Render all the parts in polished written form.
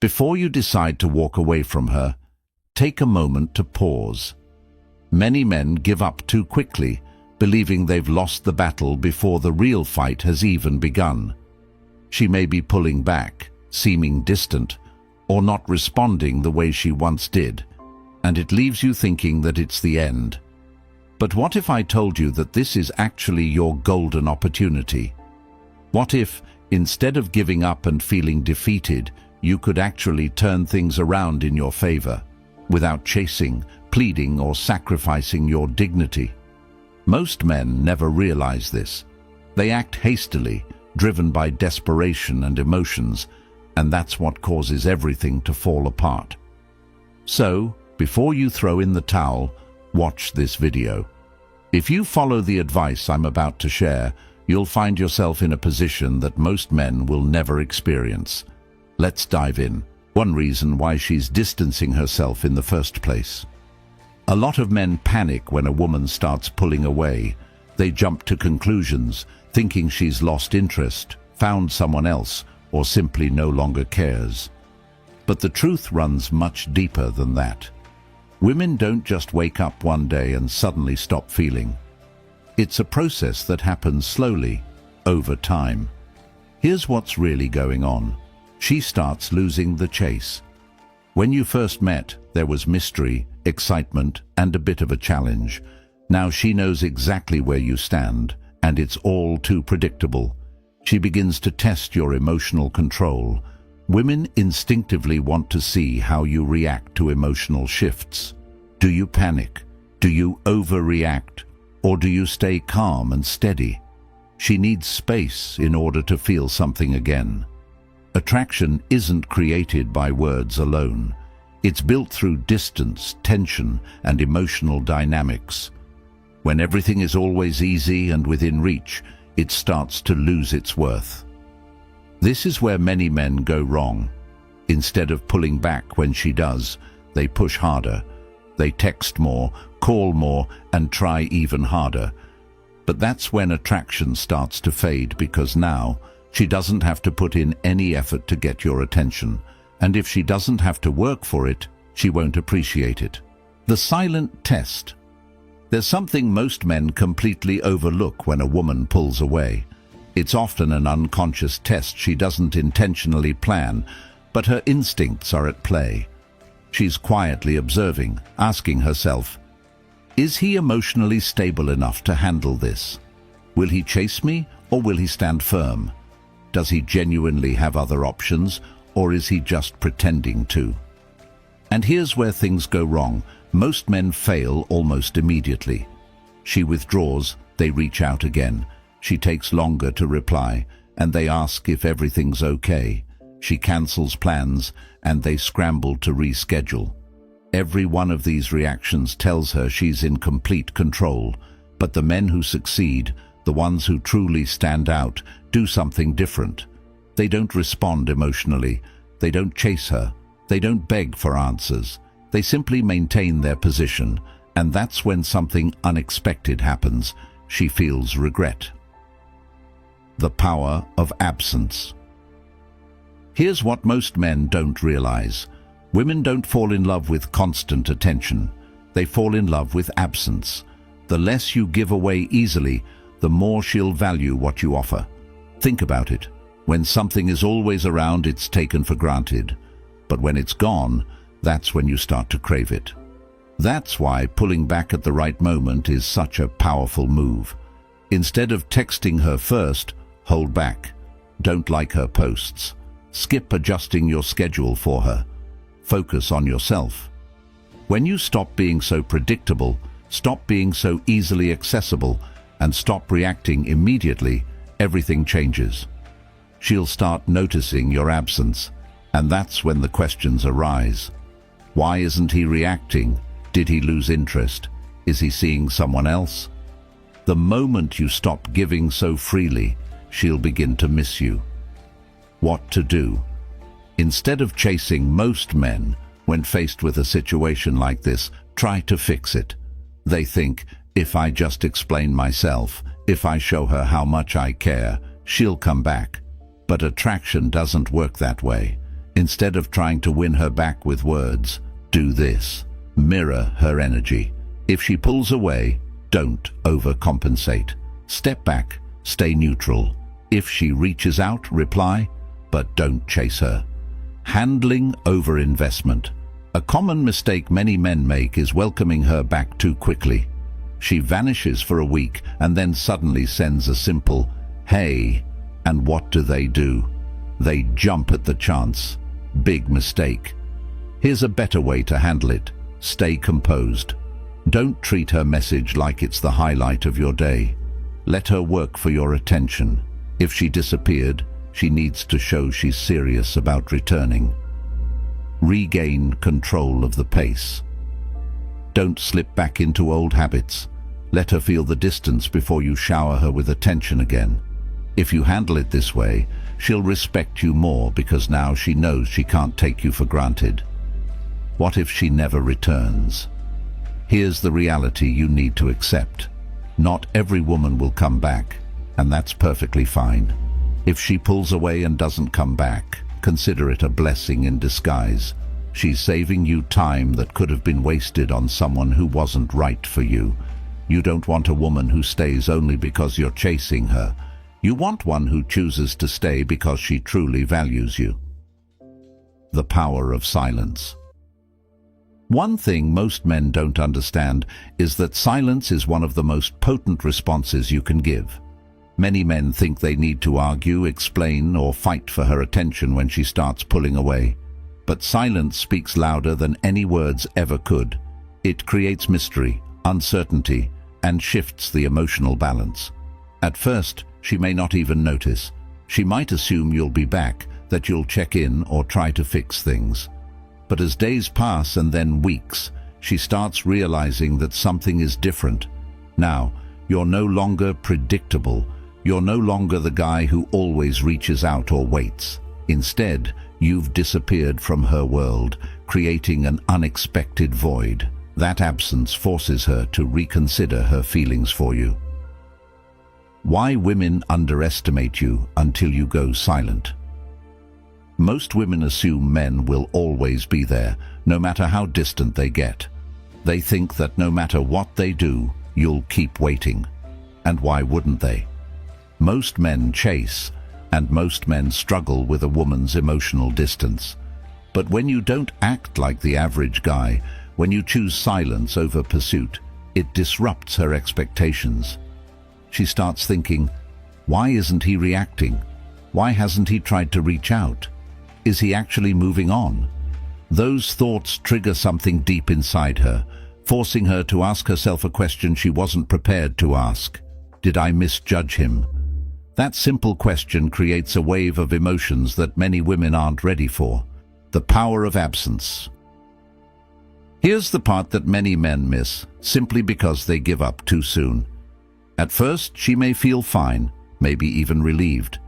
Before you decide to walk away from her, take a moment to pause. Many men give up too quickly, believing they've lost the battle before the real fight has even begun. She may be pulling back, seeming distant, or not responding the way she once did, and it leaves you thinking that it's the end. But what if I told you that this is actually your golden opportunity? What if, instead of giving up and feeling defeated, you could actually turn things around in your favor, without chasing, pleading, or sacrificing your dignity? Most men never realize this. They act hastily, driven by desperation and emotions, and that's what causes everything to fall apart. So, before you throw in the towel, watch this video. If you follow the advice I'm about to share, you'll find yourself in a position that most men will never experience. Let's dive in. One reason why she's distancing herself in the first place. A lot of men panic when a woman starts pulling away. They jump to conclusions, thinking she's lost interest, found someone else, or simply no longer cares. But the truth runs much deeper than that. Women don't just wake up one day and suddenly stop feeling. It's a process that happens slowly, over time. Here's what's really going on. She starts losing the chase. When you first met, there was mystery, excitement, and a bit of a challenge. Now she knows exactly where you stand, and it's all too predictable. She begins to test your emotional control. Women instinctively want to see how you react to emotional shifts. Do you panic? Do you overreact? Or do you stay calm and steady? She needs space in order to feel something again. Attraction isn't created by words alone. It's built through distance, tension, and emotional dynamics. When everything is always easy and within reach, it starts to lose its worth. This is where many men go wrong. Instead of pulling back when she does, they push harder. They text more, call more, and try even harder. But that's when attraction starts to fade, because now she doesn't have to put in any effort to get your attention. And if she doesn't have to work for it, she won't appreciate it. The silent test. There's something most men completely overlook when a woman pulls away. It's often an unconscious test she doesn't intentionally plan, but her instincts are at play. She's quietly observing, asking herself, is he emotionally stable enough to handle this? Will he chase me, or will he stand firm? Does he genuinely have other options, or is he just pretending to? And here's where things go wrong. Most men fail almost immediately. She withdraws, they reach out again. She takes longer to reply, and they ask if everything's okay. She cancels plans, and they scramble to reschedule. Every one of these reactions tells her she's in complete control. But the men who succeed, the ones who truly stand out, do something different. They don't respond emotionally. They don't chase her. They don't beg for answers. They simply maintain their position, and that's when something unexpected happens. She feels regret. The power of absence. Here's what most men don't realize. Women don't fall in love with constant attention. They fall in love with absence. The less you give away easily, the more she'll value what you offer. Think about it. When something is always around, it's taken for granted. But when it's gone, that's when you start to crave it. That's why pulling back at the right moment is such a powerful move. Instead of texting her first, hold back. Don't like her posts. Skip adjusting your schedule for her. Focus on yourself. When you stop being so predictable, stop being so easily accessible, and stop reacting immediately, everything changes. She'll start noticing your absence, and that's when the questions arise. Why isn't he reacting? Did he lose interest? Is he seeing someone else? The moment you stop giving so freely, she'll begin to miss you. What to do? Instead of chasing, most men, when faced with a situation like this, try to fix it. They think, if I just explain myself, if I show her how much I care, she'll come back. But attraction doesn't work that way. Instead of trying to win her back with words, do this. Mirror her energy. If she pulls away, don't overcompensate. Step back, stay neutral. If she reaches out, reply, but don't chase her. Handling overinvestment. A common mistake many men make is welcoming her back too quickly. She vanishes for a week and then suddenly sends a simple, "Hey," and what do? They jump at the chance. Big mistake. Here's a better way to handle it. Stay composed. Don't treat her message like it's the highlight of your day. Let her work for your attention. If she disappeared, she needs to show she's serious about returning. Regain control of the pace. Don't slip back into old habits. Let her feel the distance before you shower her with attention again. If you handle it this way, she'll respect you more because now she knows she can't take you for granted. What if she never returns? Here's the reality you need to accept. Not every woman will come back, and that's perfectly fine. If she pulls away and doesn't come back, consider it a blessing in disguise. She's saving you time that could have been wasted on someone who wasn't right for you. You don't want a woman who stays only because you're chasing her. You want one who chooses to stay because she truly values you. The power of silence. One thing most men don't understand is that silence is one of the most potent responses you can give. Many men think they need to argue, explain, or fight for her attention when she starts pulling away. But silence speaks louder than any words ever could. It creates mystery, uncertainty, and shifts the emotional balance. At first, she may not even notice. She might assume you'll be back, that you'll check in or try to fix things. But as days pass and then weeks, she starts realizing that something is different. Now, you're no longer predictable. You're no longer the guy who always reaches out or waits. Instead, you've disappeared from her world, creating an unexpected void. That absence forces her to reconsider her feelings for you. Why women underestimate you until you go silent. Most women assume men will always be there, no matter how distant they get. They think that no matter what they do, you'll keep waiting. And why wouldn't they? Most men chase, and most men struggle with a woman's emotional distance. But when you don't act like the average guy, when you choose silence over pursuit, it disrupts her expectations. She starts thinking, why isn't he reacting? Why hasn't he tried to reach out? Is he actually moving on? Those thoughts trigger something deep inside her, forcing her to ask herself a question she wasn't prepared to ask. Did I misjudge him? That simple question creates a wave of emotions that many women aren't ready for. The power of absence. Here's the part that many men miss, simply because they give up too soon. At first, she may feel fine, maybe even relieved.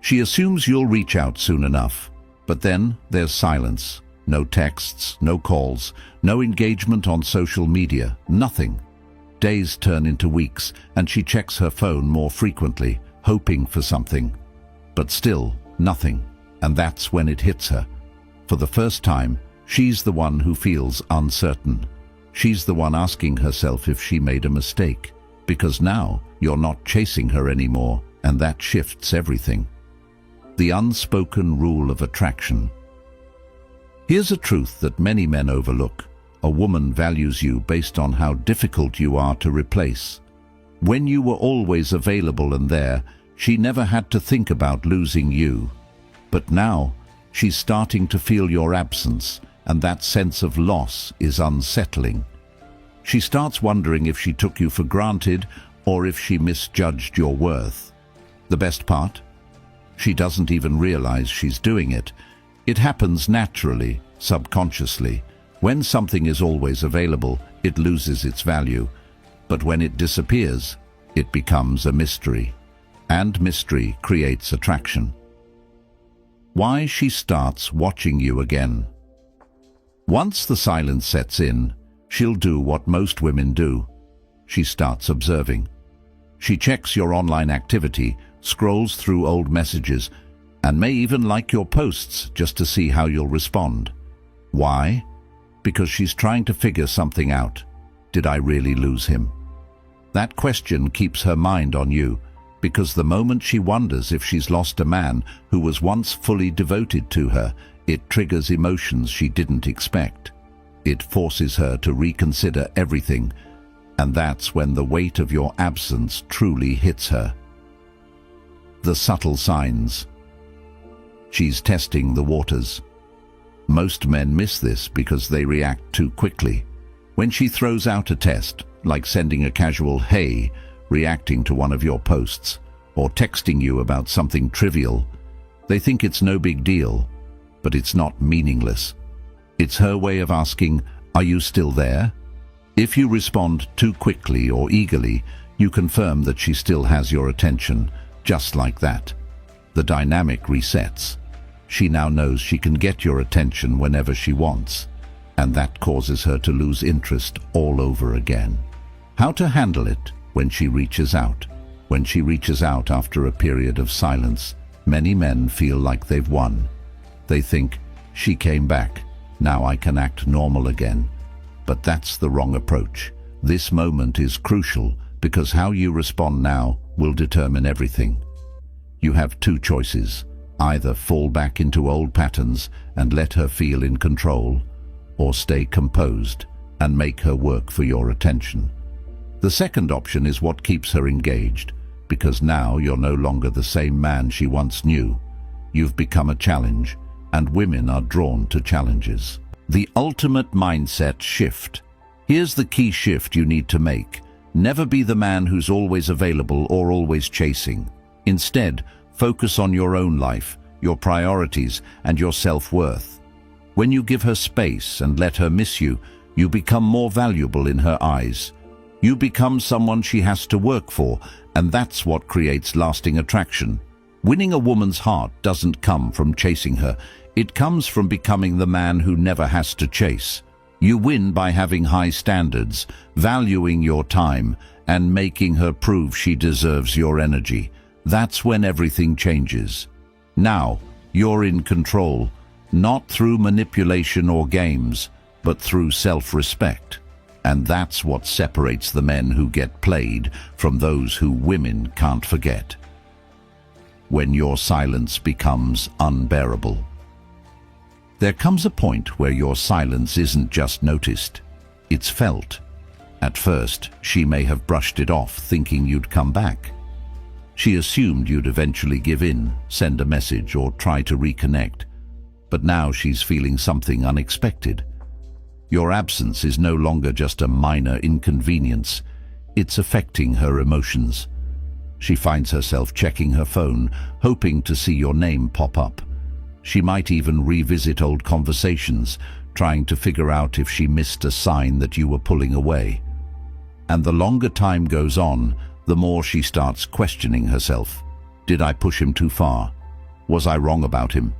She assumes you'll reach out soon enough. But then there's silence. No texts, no calls, no engagement on social media, nothing. Days turn into weeks, and she checks her phone more frequently, hoping for something. But still, nothing. And that's when it hits her. For the first time, she's the one who feels uncertain. She's the one asking herself if she made a mistake. Because now, you're not chasing her anymore, and that shifts everything. The unspoken rule of attraction. Here's a truth that many men overlook. A woman values you based on how difficult you are to replace. When you were always available and there, she never had to think about losing you. But now, she's starting to feel your absence, and that sense of loss is unsettling. She starts wondering if she took you for granted or if she misjudged your worth. The best part? She doesn't even realize she's doing it. It happens naturally, subconsciously. When something is always available, it loses its value. But when it disappears, it becomes a mystery. And mystery creates attraction. Why she starts watching you again. Once the silence sets in, she'll do what most women do. She starts observing. She checks your online activity, scrolls through old messages, and may even like your posts just to see how you'll respond. Why? Because she's trying to figure something out. Did I really lose him? That question keeps her mind on you, because the moment she wonders if she's lost a man who was once fully devoted to her, it triggers emotions she didn't expect. It forces her to reconsider everything, and that's when the weight of your absence truly hits her. The subtle signs. She's testing the waters. Most men miss this because they react too quickly. When she throws out a test, like sending a casual "hey," reacting to one of your posts, or texting you about something trivial, they think it's no big deal, but it's not meaningless. It's her way of asking, "Are you still there?" If you respond too quickly or eagerly, you confirm that she still has your attention, just like that. The dynamic resets. She now knows she can get your attention whenever she wants, and that causes her to lose interest all over again. How to handle it when she reaches out? When she reaches out after a period of silence, many men feel like they've won. They think, "She came back, now I can act normal again." But that's the wrong approach. This moment is crucial because how you respond now will determine everything. You have two choices: either fall back into old patterns and let her feel in control, or stay composed and make her work for your attention. The second option is what keeps her engaged, because now you're no longer the same man she once knew. You've become a challenge, and women are drawn to challenges. The ultimate mindset shift. Here's the key shift you need to make. Never be the man who's always available or always chasing. Instead, focus on your own life, your priorities, and your self-worth. When you give her space and let her miss you, you become more valuable in her eyes. You become someone she has to work for, and that's what creates lasting attraction. Winning a woman's heart doesn't come from chasing her. It comes from becoming the man who never has to chase. You win by having high standards, valuing your time, and making her prove she deserves your energy. That's when everything changes. Now, you're in control, not through manipulation or games, but through self-respect. And that's what separates the men who get played from those who women can't forget. When your silence becomes unbearable. There comes a point where your silence isn't just noticed, it's felt. At first, she may have brushed it off, thinking you'd come back. She assumed you'd eventually give in, send a message, or try to reconnect. But now she's feeling something unexpected. Your absence is no longer just a minor inconvenience. It's affecting her emotions. She finds herself checking her phone, hoping to see your name pop up. She might even revisit old conversations, trying to figure out if she missed a sign that you were pulling away. And the longer time goes on, the more she starts questioning herself. Did I push him too far? Was I wrong about him?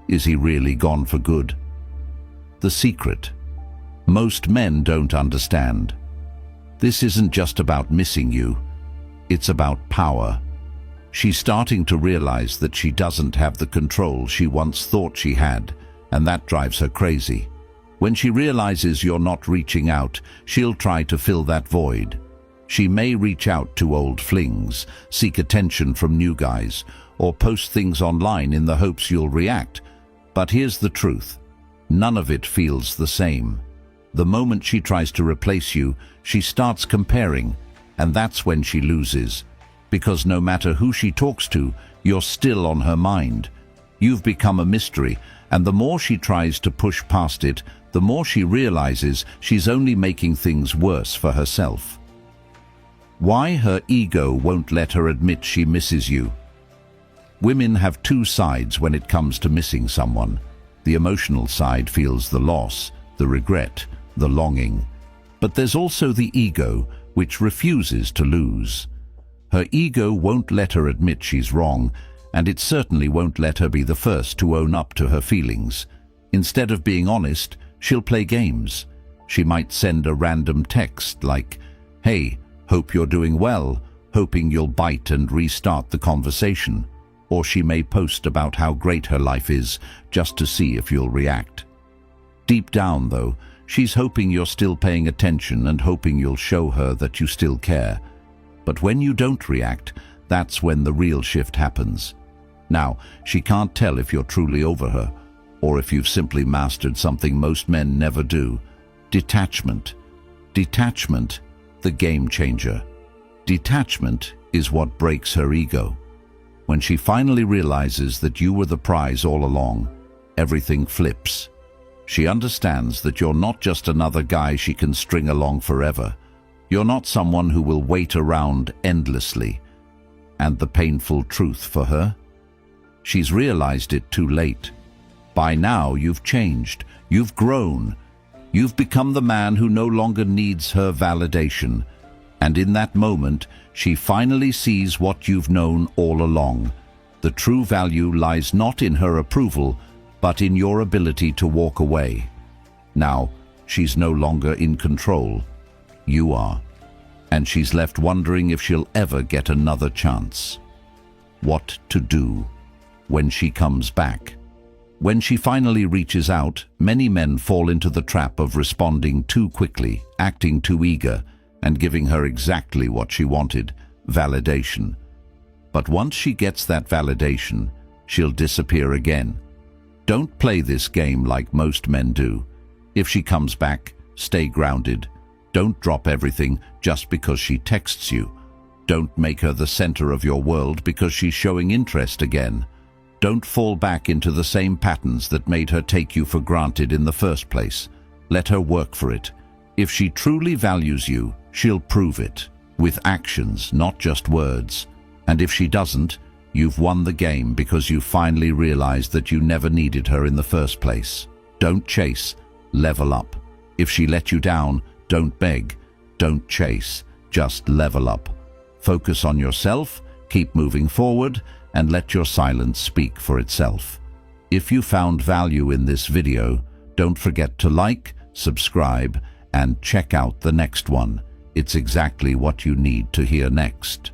Is he really gone for good? The secret. Most men don't understand. This isn't just about missing you. It's about power. She's starting to realize that she doesn't have the control she once thought she had, and that drives her crazy. When she realizes you're not reaching out, she'll try to fill that void. She may reach out to old flings, seek attention from new guys, or post things online in the hopes you'll react. But here's the truth. None of it feels the same. The moment she tries to replace you, she starts comparing, and that's when she loses. Because no matter who she talks to, you're still on her mind. You've become a mystery, and the more she tries to push past it, the more she realizes she's only making things worse for herself. Why her ego won't let her admit she misses you. Women have two sides when it comes to missing someone. The emotional side feels the loss, the regret, the longing. But there's also the ego, which refuses to lose. Her ego won't let her admit she's wrong, and it certainly won't let her be the first to own up to her feelings. Instead of being honest, she'll play games. She might send a random text like, "Hey, hope you're doing well," hoping you'll bite and restart the conversation. or she may post about how great her life is just to see if you'll react. Deep down, though, she's hoping you're still paying attention and hoping you'll show her that you still care. But when you don't react, that's when the real shift happens. Now, she can't tell if you're truly over her, or if you've simply mastered something most men never do: detachment. Detachment, the game changer. Detachment is what breaks her ego. When she finally realizes that you were the prize all along, everything flips. She understands that you're not just another guy she can string along forever. You're not someone who will wait around endlessly. And the painful truth for her? She's realized it too late. By now, you've changed. You've grown. You've become the man who no longer needs her validation. And in that moment, she finally sees what you've known all along. The true value lies not in her approval, but in your ability to walk away. Now, she's no longer in control. You are. And she's left wondering if she'll ever get another chance. What to do when she comes back? When she finally reaches out, many men fall into the trap of responding too quickly, acting too eager, and giving her exactly what she wanted: validation. But once she gets that validation, she'll disappear again. Don't play this game like most men do. If she comes back, stay grounded. Don't drop everything just because she texts you. Don't make her the center of your world because she's showing interest again. Don't fall back into the same patterns that made her take you for granted in the first place. Let her work for it. If she truly values you, she'll prove it, with actions, not just words. And if she doesn't, you've won the game because you finally realized that you never needed her in the first place. Don't chase, level up. If she let you down, don't beg, don't chase, just level up. Focus on yourself, keep moving forward, and let your silence speak for itself. If you found value in this video, don't forget to like, subscribe, and check out the next one. It's exactly what you need to hear next.